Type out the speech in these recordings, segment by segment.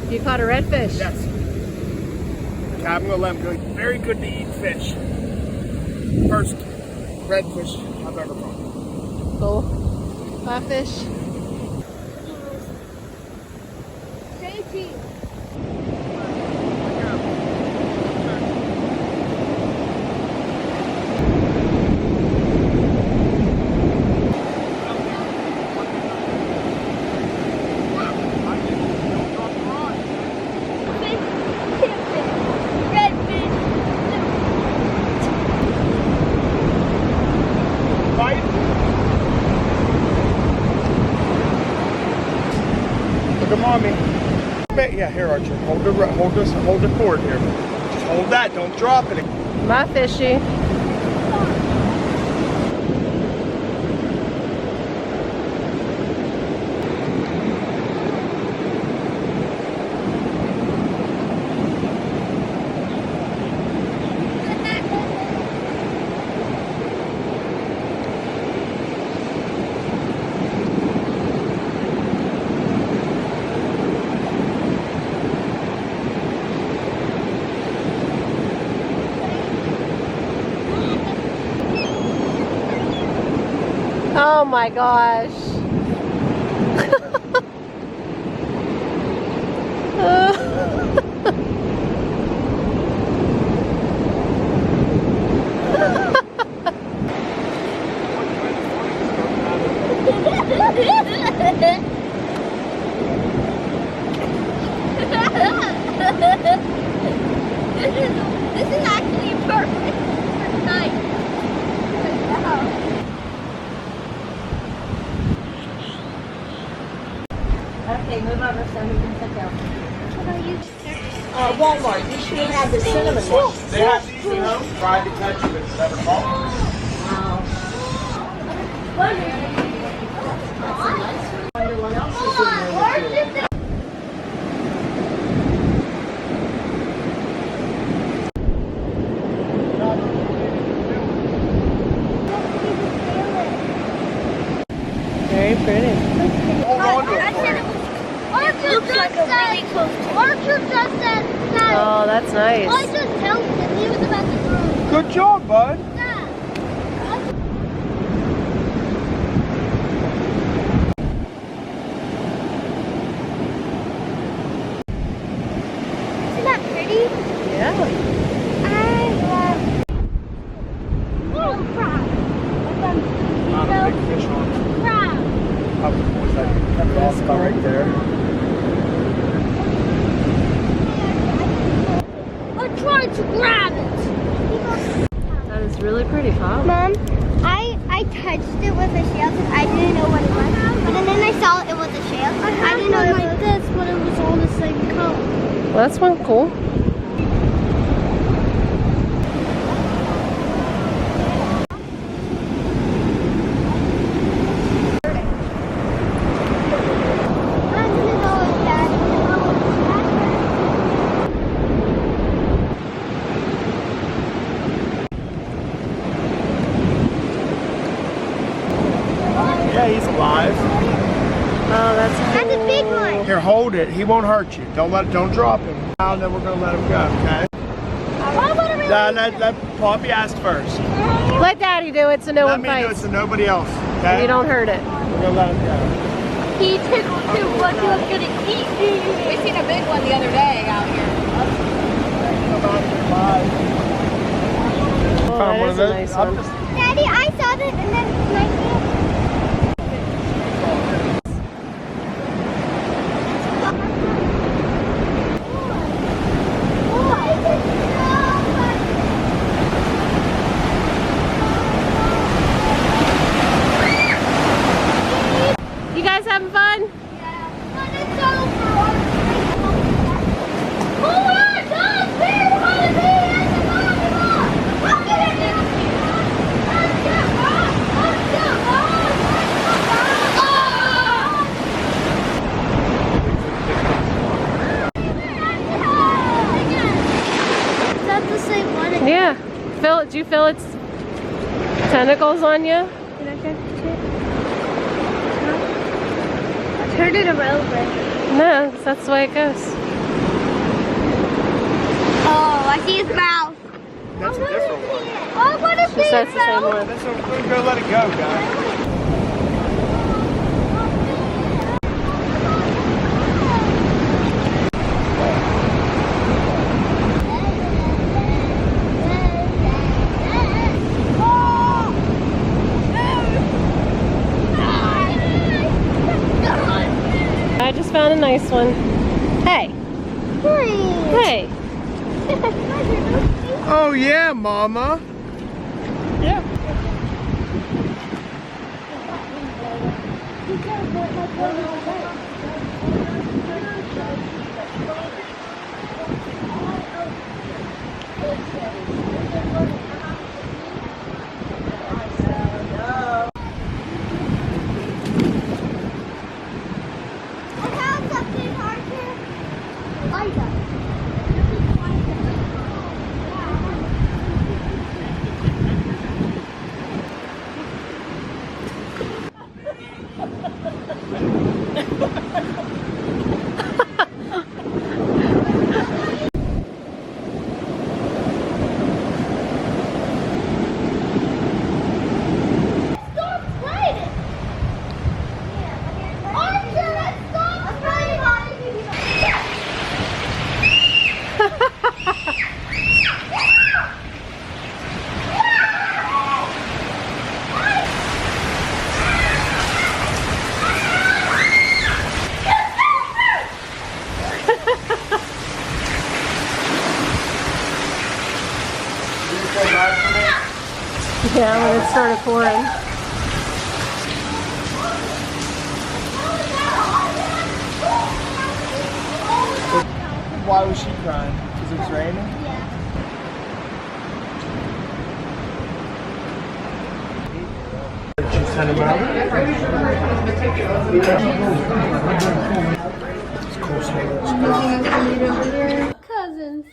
You caught a redfish? Yes. I'm gonna let him go. Very good to eat fish. First redfish I've ever caught. Cool. Fish. JT. Look at mommy. Yeah, here, Archer. Hold the cord here. Just hold that. Don't drop it. My fishy. Oh my gosh. This is actually perfect. Nice. Okay, move over so we can sit down. What are you? Walmart, you should have the cinnamon one. They have these at home. Tried to catch it, but never caught Wonder what else is in there. Very pretty. Hold on to it. Archer just said that. Oh, that's nice. I just told him he was about to throw. Good job, bud. Yeah. Isn't that pretty? Yeah. I love. Oh, crab. Not a big fish on. Crab. How was that? That's about right there. I'm trying to grab it. That is really pretty, Pop. Mom, I touched it with a shell because I didn't know what it was. And then I saw it was a shell. I didn't know like this, but it was all the same color. Well, that's one cool. Yeah, he's alive. Oh, that's cool. That's a big one. Here, hold it. He won't hurt you. Don't drop him. Now, then we're gonna let him go. Okay? Let Poppy ask first. Let Daddy do it so no Let one me do it fights. so nobody else. Okay? You don't hurt it. We're gonna let him go. He tickled too much. He was gonna eat me. We seen a big one the other day out here. Oh, Found that one is of a those. nice I'm one. just- Daddy, I saw this and then my hand. You guys having fun? But it's over. Oh my God! Bear, what is it? Look at it! Is that the same one? Yeah. Do you feel its tentacles on you? Did I catch it? I turned it around. No, that's the way it goes. Oh, I see his mouth. That's a different one. Oh, what is She says the same one. That's a, go let it go, guys. I just found a nice one. Hey. Hey. Oh yeah, Mama. Yeah. Yeah, when it started pouring. Why was she crying? Because it was raining? Did you send him out? It's cool smelling. Cousins.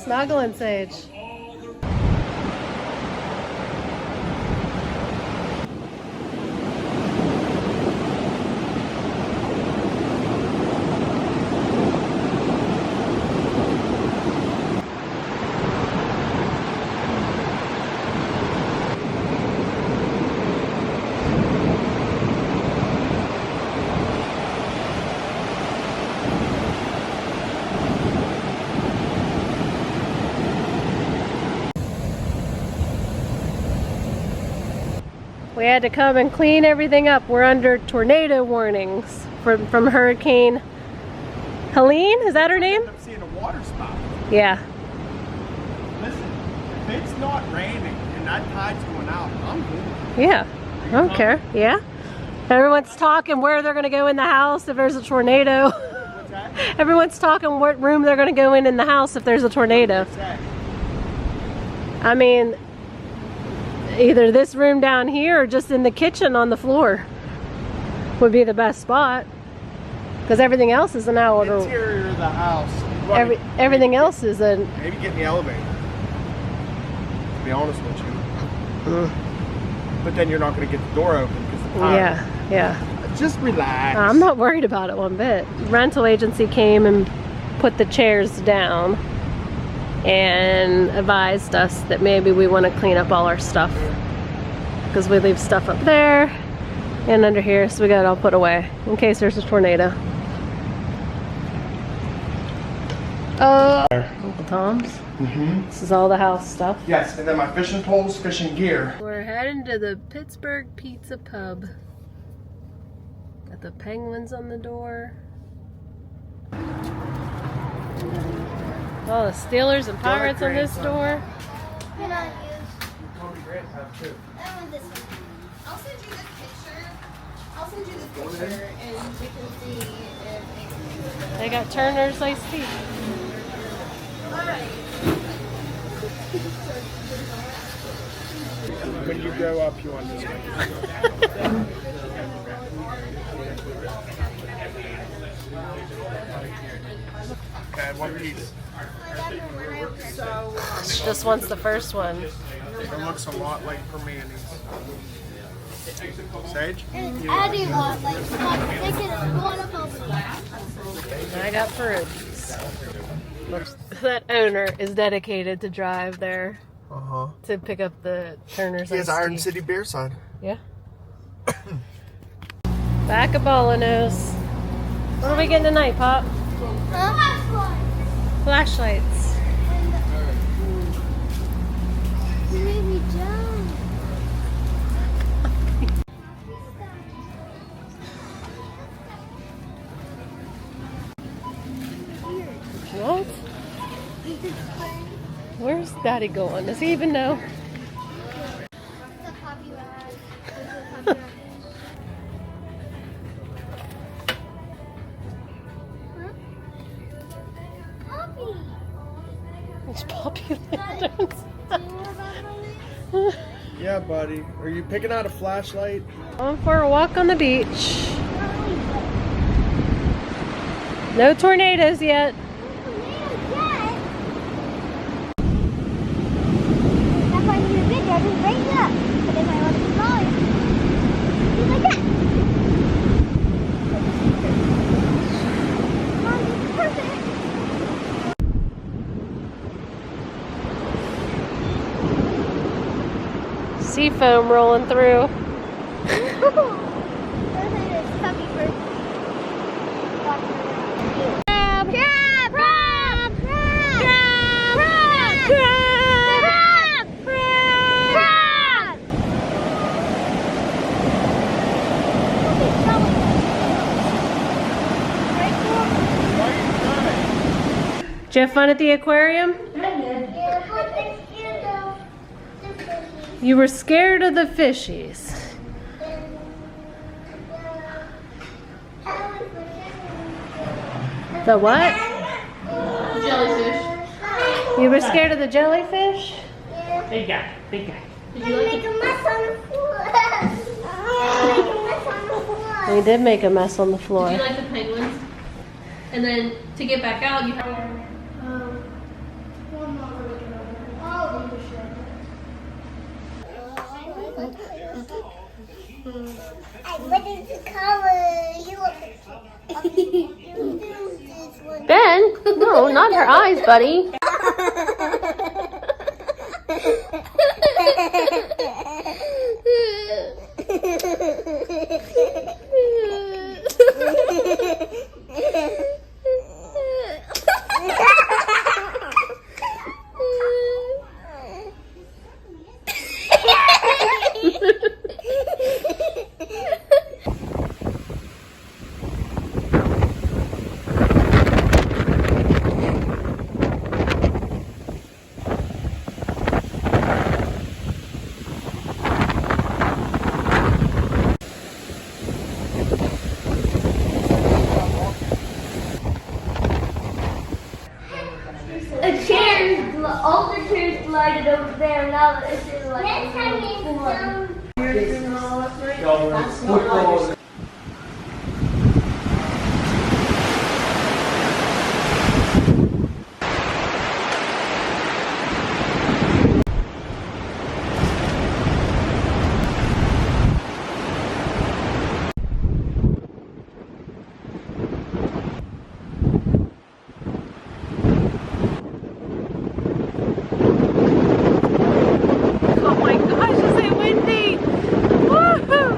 Snuggling, Sage. We had to come and clean everything up. We're under tornado warnings from Hurricane Helene. Is that her name? I'm seeing a water spout. Yeah. Listen, if it's not raining and that tide's going out, I'm good. Yeah. I don't care. Yeah. Everyone's talking where they're going to go in the house if there's a tornado. What's that? Everyone's talking what room they're going to go in the house if there's a tornado. What's that? I mean, either this room down here or just in the kitchen on the floor would be the best spot, because everything else is an out. Interior of the house. Everything else is a. Maybe get in the elevator. To be honest with you. But then you're not going to get the door open because the tire. Yeah. Just relax. I'm not worried about it one bit. Rental agency came and put the chairs down and advised us that maybe we want to clean up all our stuff, because we leave stuff up there and under here, so we got it all put away in case there's a tornado. Uncle Tom's. This is all the house stuff. Yes, and then my fishing poles, fishing gear. We're heading to the Pittsburgh Pizza Pub. Got the penguins on the door. Oh, the Steelers and Pirates on this door. Can I use? Kobe Grant have too. I want this one. I'll send you this picture. I'll send you this picture and we can see if it They got Turner's iced tea. When you go up, you want this one. Okay, one piece. She just wants the first one. It looks a lot like Permanis. Sage? And adding on, like, thinking of going up over there. I got fruit. That owner is dedicated to drive there Uh-huh. to pick up the Turner's He has iced Iron tea. City beer sign. Yeah. Back of Bolanos. What are we getting tonight, Pop? Flashlights. You made me jump. What? Where's Daddy going? Does he even know? The puppy ride. Puppy. It's Poppy Lanterns. Yeah, buddy. Are you picking out a flashlight? Going for a walk on the beach. No tornadoes yet. That's why you're good, Daddy. Raise up. But if I want to be smaller, do like that. Mom, this is perfect. Sea foam rolling through. Crab! Crab! Crab! Crab! Crab! Crab! Did you have fun at the aquarium? You were scared of the fishies. The what? Jellyfish. You were scared of the jellyfish? Big guy, big guy. Make a mess on the floor. Make a mess on the floor. We did make a mess on the Do floor. you like the penguins? And then to get back out, you have. What is the color? You look. Ben? No, not her eyes, buddy. A chair, all the chairs glided over there. Now it's just like. Next time Oh my gosh, is it windy? Woohoo!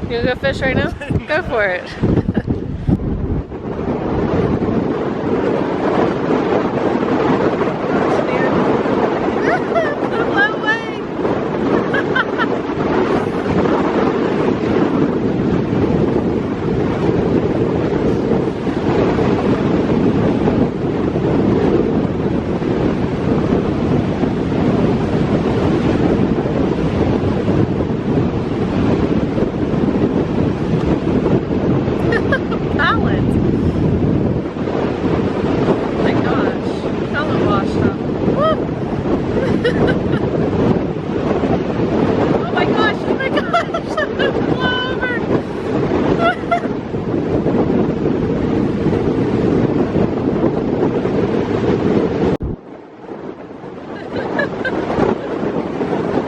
You gonna go fish right now? Go for it. Blow away. Pallet. Oh my gosh. Pallet washed up. Woo. Oh my gosh. Oh my gosh. Blow over.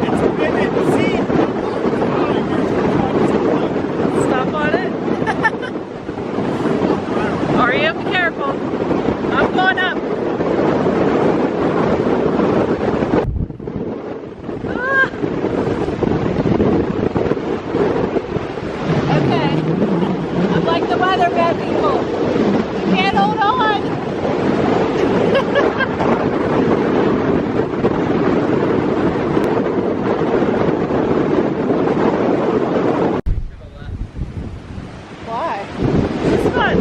It's been at sea. Stop on it. Are you? Be careful. I'm going up. Ah. Okay. I'm like the weatherman people. You can't hold on. Why? It's fun.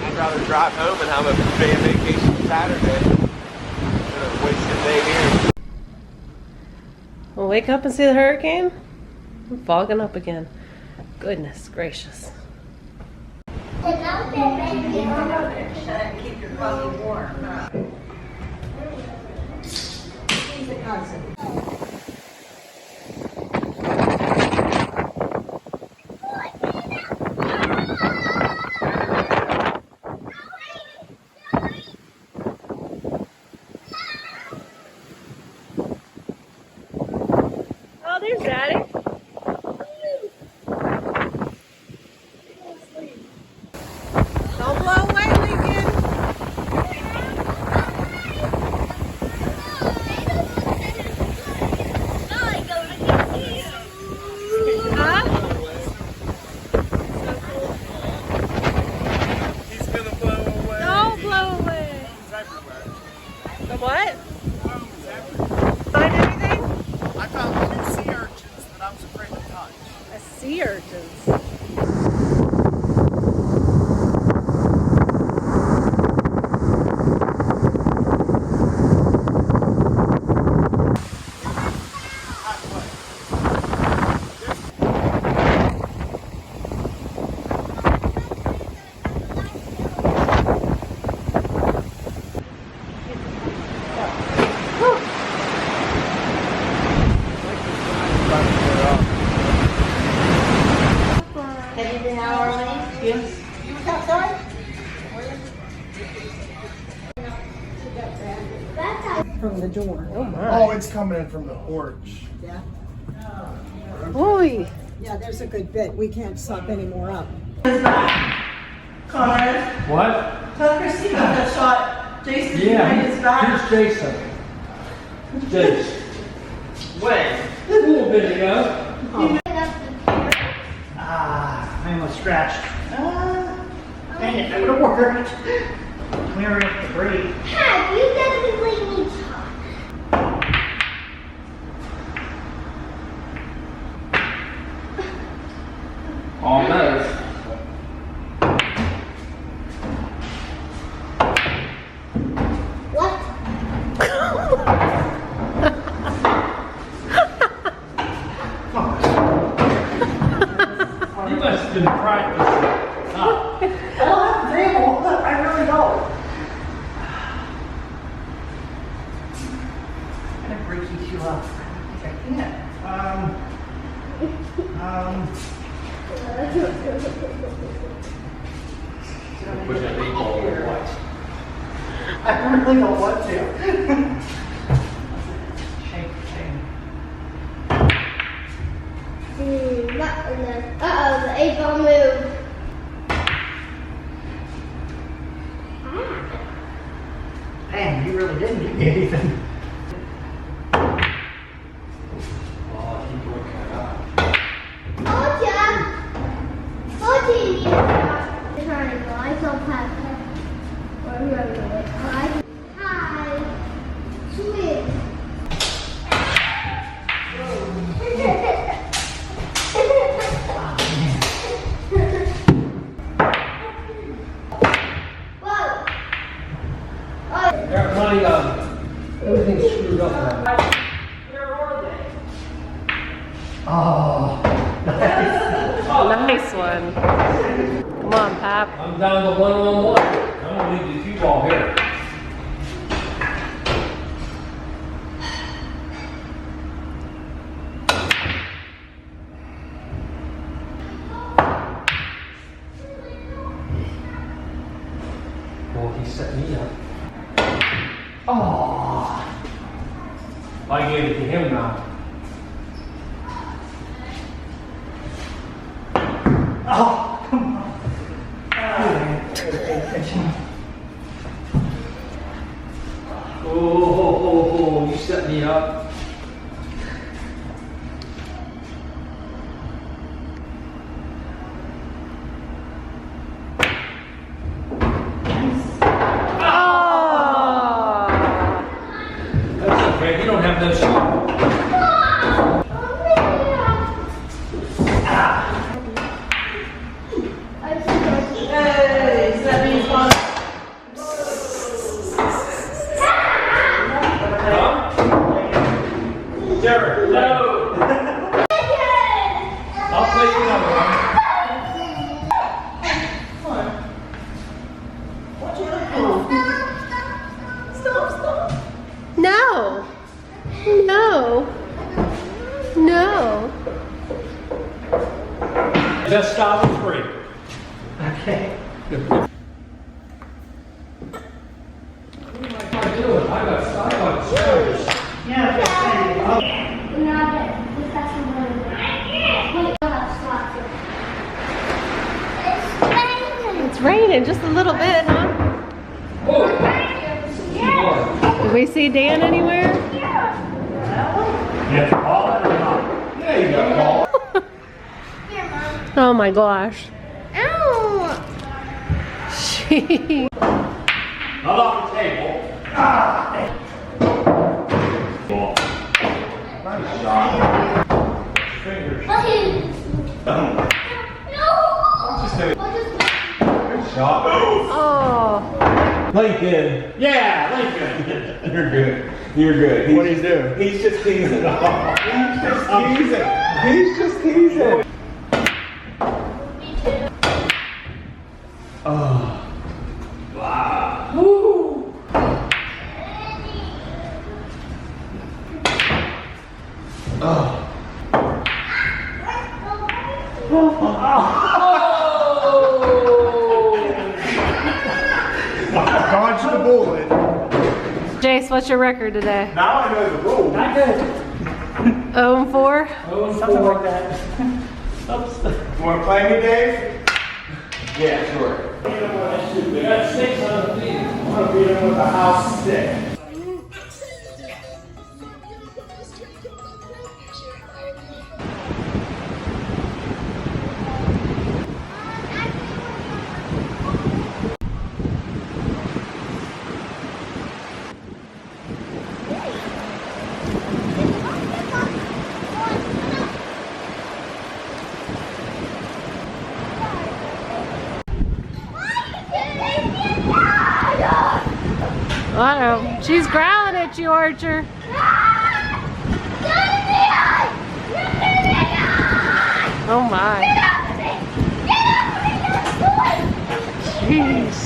I'd rather drive home and have a day of vacation Saturday than a wasted day here. We'll wake up and see the hurricane. I'm fogging up again. Goodness gracious. Oh, there's Daddy. Don't blow away, Lincoln. Huh? He's gonna blow away. Don't blow away. It's everywhere. The what? It's everywhere. Find anything? I found 2 sea urchins that I was afraid to touch. A sea urchins. From the door. Oh my. Oh, it's coming in from the porch. Yeah. Oi. Yeah, there's a good bit. We can't suck any more up. Conrad, What? tell Christina that shot Jason behind his back. Here's Jason. Jason. When? A little bit ago. I almost scratched. Dang it, that would have worked. Clearing up debris. Have you definitely need talk? Almost. What? You must have been practicing. Huh? I don't have to dribble. I really don't. I'm gonna break you two up. I think I can. Push that big ball or what? I don't really know what to. Shake, shake. What in the? Uh-oh, the 8-ball moved. Man, you really didn't give me anything. Oh, keep working it out. Oh, yeah. Oh, Nice one. Come on, Pap. I'm down to 1-on-1. I'm gonna leave the cue ball here. Well, he set me up. Oh. I gave it to him now. oh, come on. Oh, you set me up. Oh! That's okay, you don't have no shot. Jared, no! I'll play you another one. No! No! No! Just stop at 3. Okay. What am I doing? I got stairs. Yeah, just saying. Okay. It's raining just a little bit, huh? Oh! Did we see Dan anywhere? Yeah, all that or not? Yeah, you got ball. Oh my gosh. Ow! She. Not off the table. Nice shot. Fingers. Good shot. Oh. Lincoln. Yeah, Lincoln. You're good. You're good. What he's doing? He's just teasing. He's just teasing. He's just teasing. Oh. Wow. Woo. Oh. Dodge the bullet. Jace, what's your record today? Now I know the rules. Not good. 0-4? Something like that. Oops. You want to play me, Dave? Yeah, sure. We got 6 on the field. I'm going to beat him with a house stick. Uh-oh. She's growling at you, Archer. Oh my. Jeez.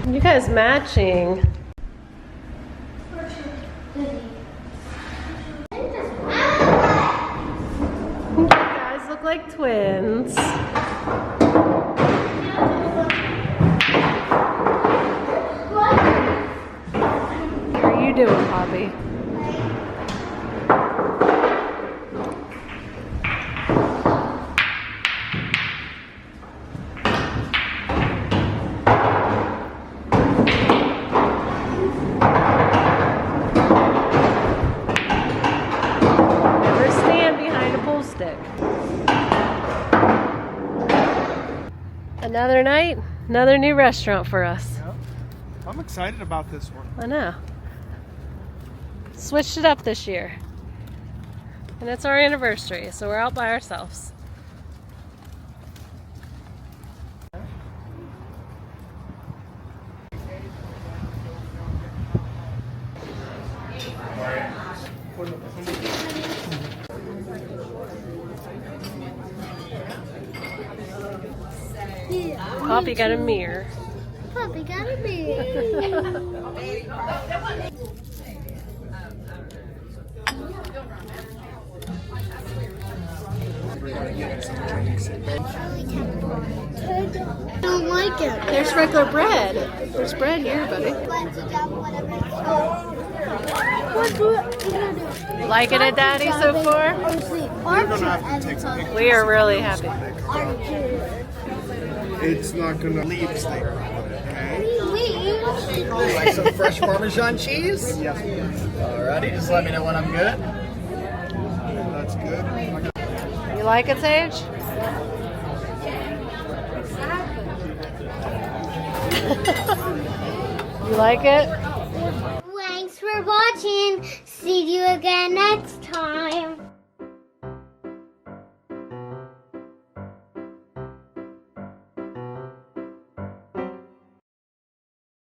You guys matching. You guys look like twins. How are you doing, Poppy? Never stand behind a pool stick. Another night, another new restaurant for us. Yep. I'm excited about this one. I know. Switched it up this year. And it's our anniversary, so we're out by ourselves. Poppy got a mirror. Poppy got a mirror. I don't like it. There's regular bread. There's bread here, buddy. You liking it, Daddy, so far? We are really happy. It's not gonna leave steak. Okay. Like some fresh Parmesan cheese? Yes. Alrighty, just let me know when I'm good. That's good. You like it, Sage? You like it? Thanks for watching. See you again next time.